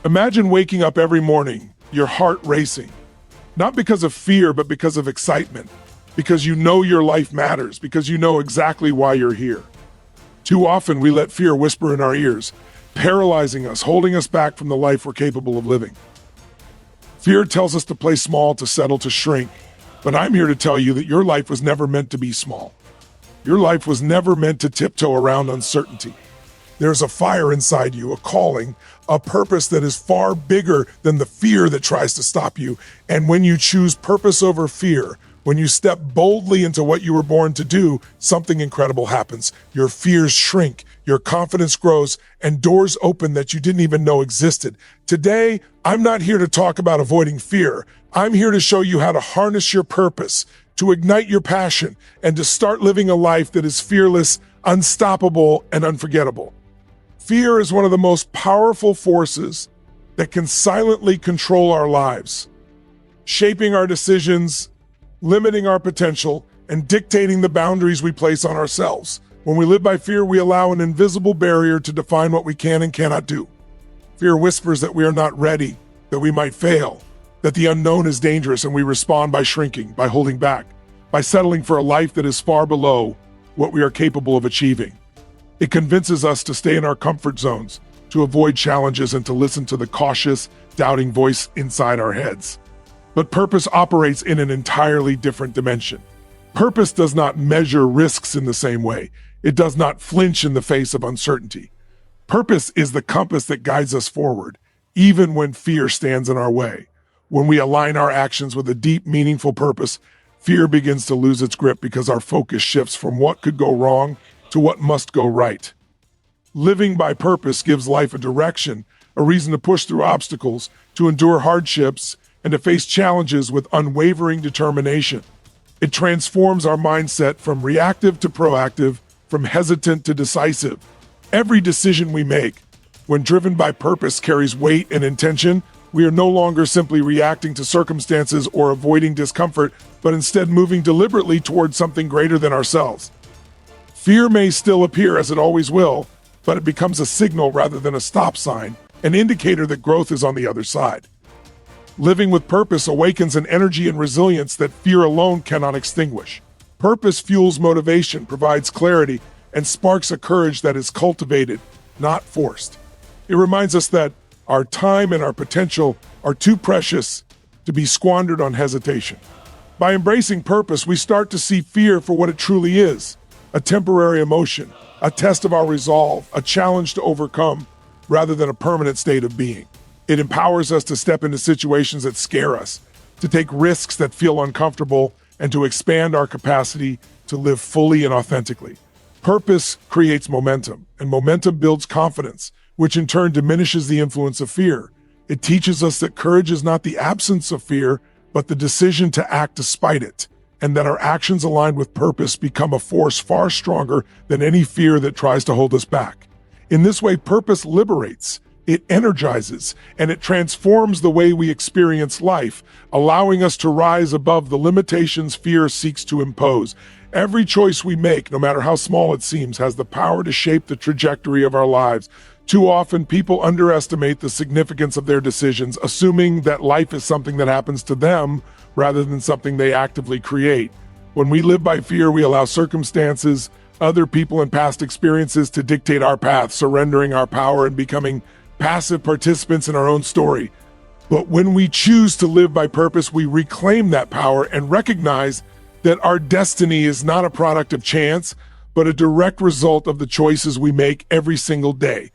Imagine waking up every morning, your heart racing, not because of fear, but because of excitement, because you know your life matters, because you know exactly why you're here. Too often, we let fear whisper in our ears, paralyzing us, holding us back from the life we're capable of living. Fear tells us to play small, to settle, to shrink, but I'm here to tell you that your life was never meant to be small. Your life was never meant to tiptoe around uncertainty. There's a fire inside you, a calling, a purpose that is far bigger than the fear that tries to stop you. And when you choose purpose over fear, when you step boldly into what you were born to do, something incredible happens. Your fears shrink, your confidence grows, and doors open that you didn't even know existed. Today, I'm not here to talk about avoiding fear. I'm here to show you how to harness your purpose, to ignite your passion, and to start living a life that is fearless, unstoppable, and unforgettable. Fear is one of the most powerful forces that can silently control our lives, shaping our decisions, limiting our potential, and dictating the boundaries we place on ourselves. When we live by fear, we allow an invisible barrier to define what we can and cannot do. Fear whispers that we are not ready, that we might fail, that the unknown is dangerous, and we respond by shrinking, by holding back, by settling for a life that is far below what we are capable of achieving. It convinces us to stay in our comfort zones, to avoid challenges, and to listen to the cautious, doubting voice inside our heads. But purpose operates in an entirely different dimension. Purpose does not measure risks in the same way. It does not flinch in the face of uncertainty. Purpose is the compass that guides us forward, even when fear stands in our way. When we align our actions with a deep, meaningful purpose, fear begins to lose its grip because our focus shifts from what could go wrong to what must go right. Living by purpose gives life a direction, a reason to push through obstacles, to endure hardships, and to face challenges with unwavering determination. It transforms our mindset from reactive to proactive, from hesitant to decisive. Every decision we make, when driven by purpose, carries weight and intention. We are no longer simply reacting to circumstances or avoiding discomfort, but instead moving deliberately towards something greater than ourselves. Fear may still appear, as it always will, but it becomes a signal rather than a stop sign, an indicator that growth is on the other side. Living with purpose awakens an energy and resilience that fear alone cannot extinguish. Purpose fuels motivation, provides clarity, and sparks a courage that is cultivated, not forced. It reminds us that our time and our potential are too precious to be squandered on hesitation. By embracing purpose, we start to see fear for what it truly is: a temporary emotion, a test of our resolve, a challenge to overcome, rather than a permanent state of being. It empowers us to step into situations that scare us, to take risks that feel uncomfortable, and to expand our capacity to live fully and authentically. Purpose creates momentum, and momentum builds confidence, which in turn diminishes the influence of fear. It teaches us that courage is not the absence of fear, but the decision to act despite it, and that our actions aligned with purpose become a force far stronger than any fear that tries to hold us back. In this way, purpose liberates, it energizes, and it transforms the way we experience life, allowing us to rise above the limitations fear seeks to impose. Every choice we make, no matter how small it seems, has the power to shape the trajectory of our lives. Too often, people underestimate the significance of their decisions, assuming that life is something that happens to them rather than something they actively create. When we live by fear, we allow circumstances, other people, and past experiences to dictate our path, surrendering our power and becoming passive participants in our own story. But when we choose to live by purpose, we reclaim that power and recognize that our destiny is not a product of chance, but a direct result of the choices we make every single day.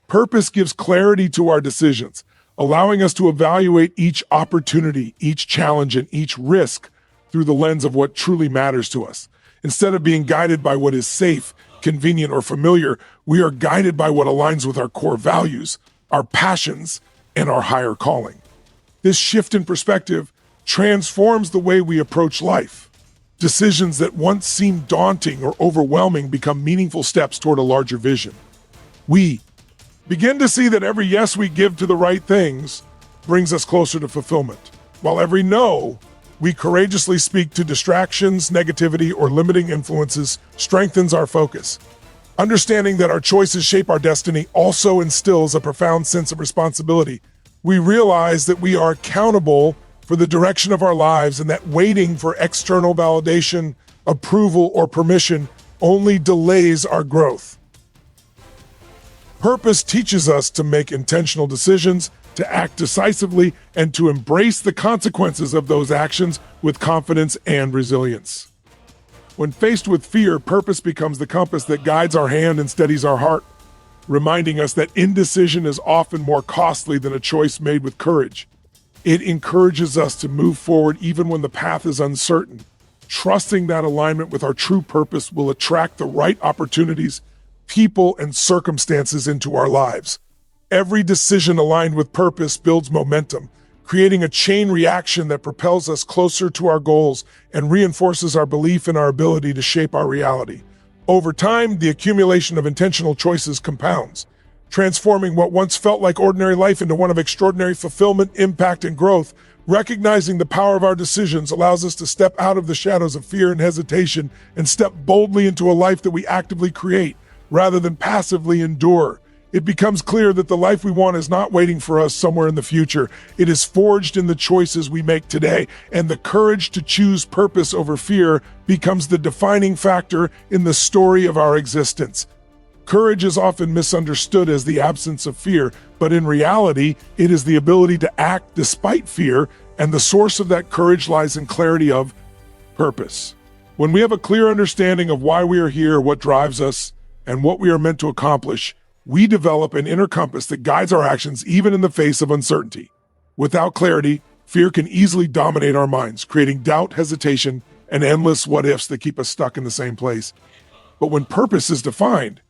Purpose gives clarity to our decisions, allowing us to evaluate each opportunity, each challenge, and each risk through the lens of what truly matters to us. Instead of being guided by what is safe, convenient, or familiar, we are guided by what aligns with our core values, our passions, and our higher calling. This shift in perspective transforms the way we approach life. Decisions that once seemed daunting or overwhelming become meaningful steps toward a larger vision. We begin to see that every yes we give to the right things brings us closer to fulfillment, while every no we courageously speak to distractions, negativity, or limiting influences strengthens our focus. Understanding that our choices shape our destiny also instills a profound sense of responsibility. We realize that we are accountable for the direction of our lives and that waiting for external validation, approval, or permission only delays our growth. Purpose teaches us to make intentional decisions, to act decisively, and to embrace the consequences of those actions with confidence and resilience. When faced with fear, purpose becomes the compass that guides our hand and steadies our heart, reminding us that indecision is often more costly than a choice made with courage. It encourages us to move forward even when the path is uncertain, trusting that alignment with our true purpose will attract the right opportunities, people, and circumstances into our lives. Every decision aligned with purpose builds momentum, creating a chain reaction that propels us closer to our goals and reinforces our belief in our ability to shape our reality. Over time, the accumulation of intentional choices compounds, transforming what once felt like ordinary life into one of extraordinary fulfillment, impact, and growth. Recognizing the power of our decisions allows us to step out of the shadows of fear and hesitation and step boldly into a life that we actively create, rather than passively endure. It becomes clear that the life we want is not waiting for us somewhere in the future. It is forged in the choices we make today, and the courage to choose purpose over fear becomes the defining factor in the story of our existence. Courage is often misunderstood as the absence of fear, but in reality, it is the ability to act despite fear, and the source of that courage lies in clarity of purpose. When we have a clear understanding of why we are here, what drives us, and what we are meant to accomplish, we develop an inner compass that guides our actions even in the face of uncertainty. Without clarity, fear can easily dominate our minds, creating doubt, hesitation, and endless what-ifs that keep us stuck in the same place. But when purpose is defined,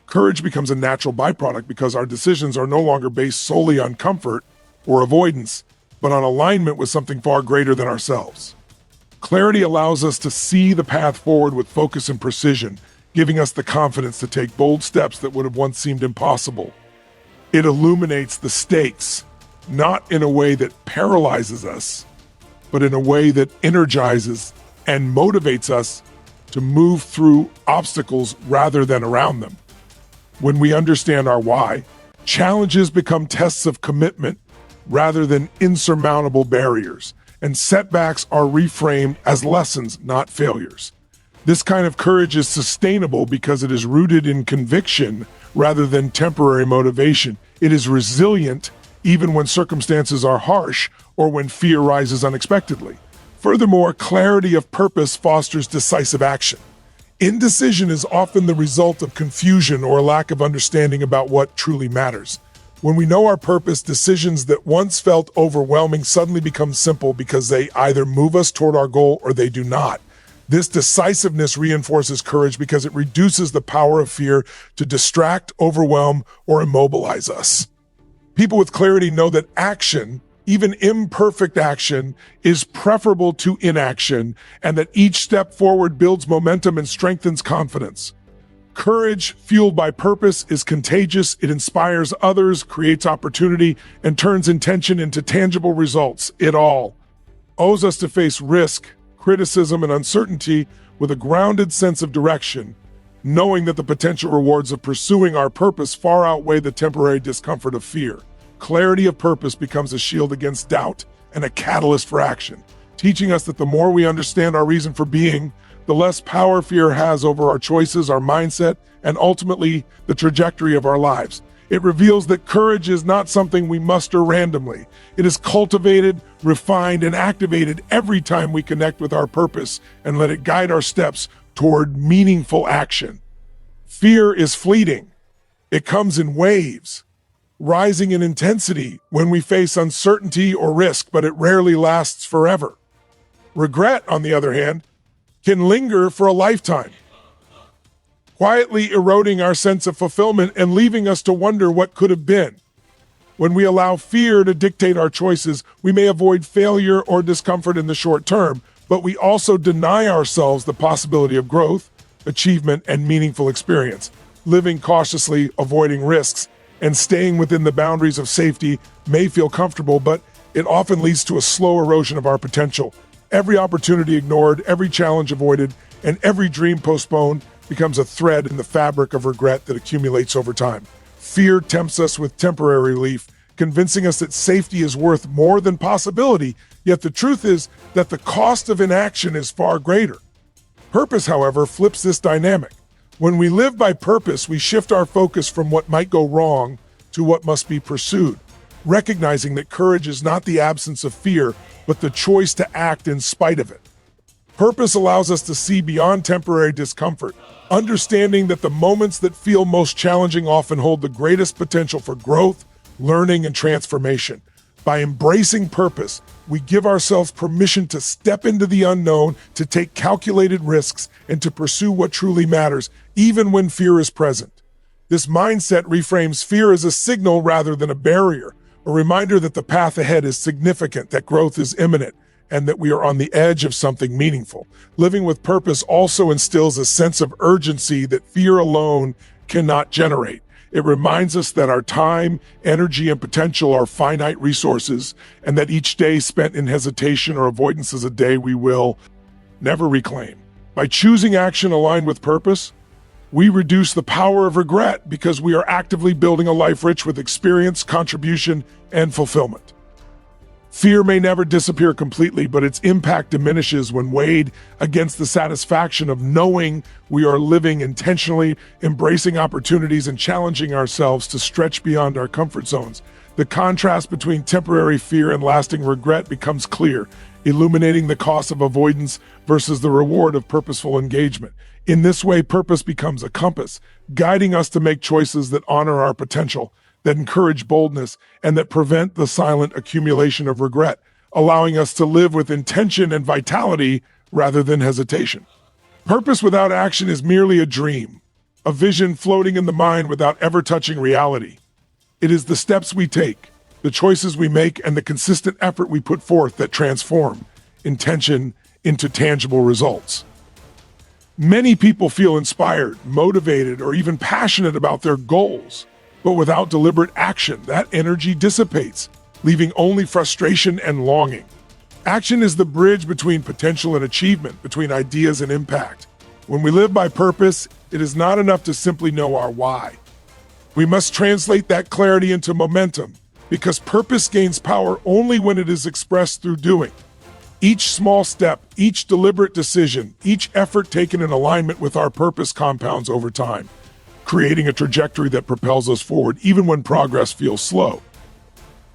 courage becomes a natural byproduct because our decisions are no longer based solely on comfort or avoidance, but on alignment with something far greater than ourselves. Clarity allows us to see the path forward with focus and precision, giving us the confidence to take bold steps that would have once seemed impossible. It illuminates the stakes, not in a way that paralyzes us, but in a way that energizes and motivates us to move through obstacles rather than around them. When we understand our why, challenges become tests of commitment rather than insurmountable barriers, and setbacks are reframed as lessons, not failures. This kind of courage is sustainable because it is rooted in conviction rather than temporary motivation. It is resilient even when circumstances are harsh or when fear rises unexpectedly. Furthermore, clarity of purpose fosters decisive action. Indecision is often the result of confusion or a lack of understanding about what truly matters. When we know our purpose, decisions that once felt overwhelming suddenly become simple because they either move us toward our goal or they do not. This decisiveness reinforces courage because it reduces the power of fear to distract, overwhelm, or immobilize us. People with clarity know that action, even imperfect action, is preferable to inaction, and that each step forward builds momentum and strengthens confidence. Courage, fueled by purpose, is contagious. It inspires others, creates opportunity, and turns intention into tangible results. It all owes us to face risk, criticism, and uncertainty with a grounded sense of direction, knowing that the potential rewards of pursuing our purpose far outweigh the temporary discomfort of fear. Clarity of purpose becomes a shield against doubt and a catalyst for action, teaching us that the more we understand our reason for being, the less power fear has over our choices, our mindset, and ultimately the trajectory of our lives. It reveals that courage is not something we muster randomly. It is cultivated, refined, and activated every time we connect with our purpose and let it guide our steps toward meaningful action. Fear is fleeting. It comes in waves, rising in intensity when we face uncertainty or risk, but it rarely lasts forever. Regret, on the other hand, can linger for a lifetime, quietly eroding our sense of fulfillment and leaving us to wonder what could have been. When we allow fear to dictate our choices, we may avoid failure or discomfort in the short term, but we also deny ourselves the possibility of growth, achievement, and meaningful experience. Living cautiously, avoiding risks, and staying within the boundaries of safety may feel comfortable, but it often leads to a slow erosion of our potential. Every opportunity ignored, every challenge avoided, and every dream postponed becomes a thread in the fabric of regret that accumulates over time. Fear tempts us with temporary relief, convincing us that safety is worth more than possibility, yet the truth is that the cost of inaction is far greater. Purpose, however, flips this dynamic. When we live by purpose, we shift our focus from what might go wrong to what must be pursued, recognizing that courage is not the absence of fear, but the choice to act in spite of it. Purpose allows us to see beyond temporary discomfort, understanding that the moments that feel most challenging often hold the greatest potential for growth, learning, and transformation. By embracing purpose, we give ourselves permission to step into the unknown, to take calculated risks, and to pursue what truly matters, even when fear is present. This mindset reframes fear as a signal rather than a barrier, a reminder that the path ahead is significant, that growth is imminent, and that we are on the edge of something meaningful. Living with purpose also instills a sense of urgency that fear alone cannot generate. It reminds us that our time, energy, and potential are finite resources, and that each day spent in hesitation or avoidance is a day we will never reclaim. By choosing action aligned with purpose, we reduce the power of regret because we are actively building a life rich with experience, contribution, and fulfillment. Fear may never disappear completely, but its impact diminishes when weighed against the satisfaction of knowing we are living intentionally, embracing opportunities, and challenging ourselves to stretch beyond our comfort zones. The contrast between temporary fear and lasting regret becomes clear, illuminating the cost of avoidance versus the reward of purposeful engagement. In this way, purpose becomes a compass, guiding us to make choices that honor our potential, that encourage boldness, and that prevent the silent accumulation of regret, allowing us to live with intention and vitality rather than hesitation. Purpose without action is merely a dream, a vision floating in the mind without ever touching reality. It is the steps we take, the choices we make, and the consistent effort we put forth that transform intention into tangible results. Many people feel inspired, motivated, or even passionate about their goals. But without deliberate action, that energy dissipates, leaving only frustration and longing. Action is the bridge between potential and achievement, between ideas and impact. When we live by purpose, it is not enough to simply know our why. We must translate that clarity into momentum, because purpose gains power only when it is expressed through doing. Each small step, each deliberate decision, each effort taken in alignment with our purpose compounds over time, creating a trajectory that propels us forward even when progress feels slow.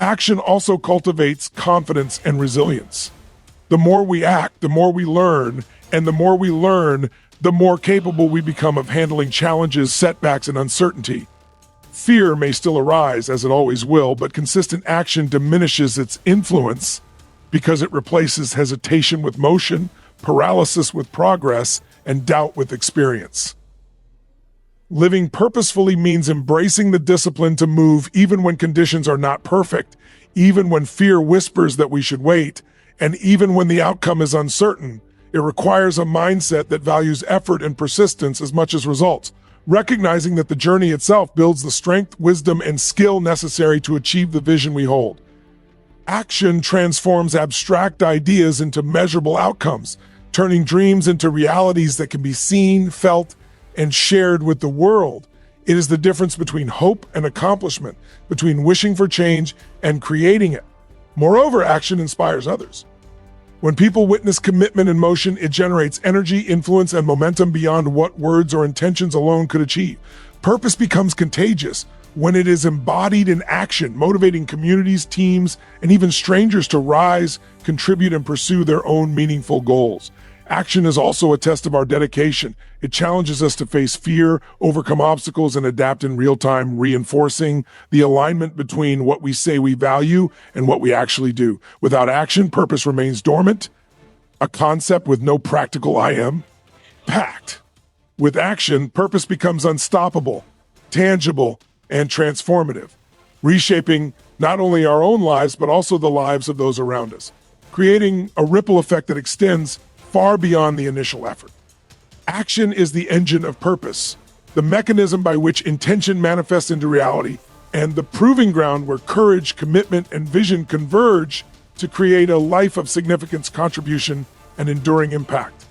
Action also cultivates confidence and resilience. The more we act, the more we learn, and the more we learn, the more capable we become of handling challenges, setbacks, and uncertainty. Fear may still arise, as it always will, but consistent action diminishes its influence because it replaces hesitation with motion, paralysis with progress, and doubt with experience. Living purposefully means embracing the discipline to move even when conditions are not perfect, even when fear whispers that we should wait, and even when the outcome is uncertain. It requires a mindset that values effort and persistence as much as results, recognizing that the journey itself builds the strength, wisdom, and skill necessary to achieve the vision we hold. Action transforms abstract ideas into measurable outcomes, turning dreams into realities that can be seen, felt, and shared with the world. It is the difference between hope and accomplishment, between wishing for change and creating it. Moreover, action inspires others. When people witness commitment in motion, it generates energy, influence, and momentum beyond what words or intentions alone could achieve. Purpose becomes contagious when it is embodied in action, motivating communities, teams, and even strangers to rise, contribute, and pursue their own meaningful goals. Action is also a test of our dedication. It challenges us to face fear, overcome obstacles, and adapt in real time, reinforcing the alignment between what we say we value and what we actually do. Without action, purpose remains dormant, a concept with no practical impact. With action, purpose becomes unstoppable, tangible, and transformative, reshaping not only our own lives, but also the lives of those around us, creating a ripple effect that extends far beyond the initial effort. Action is the engine of purpose, the mechanism by which intention manifests into reality, and the proving ground where courage, commitment, and vision converge to create a life of significance, contribution, and enduring impact.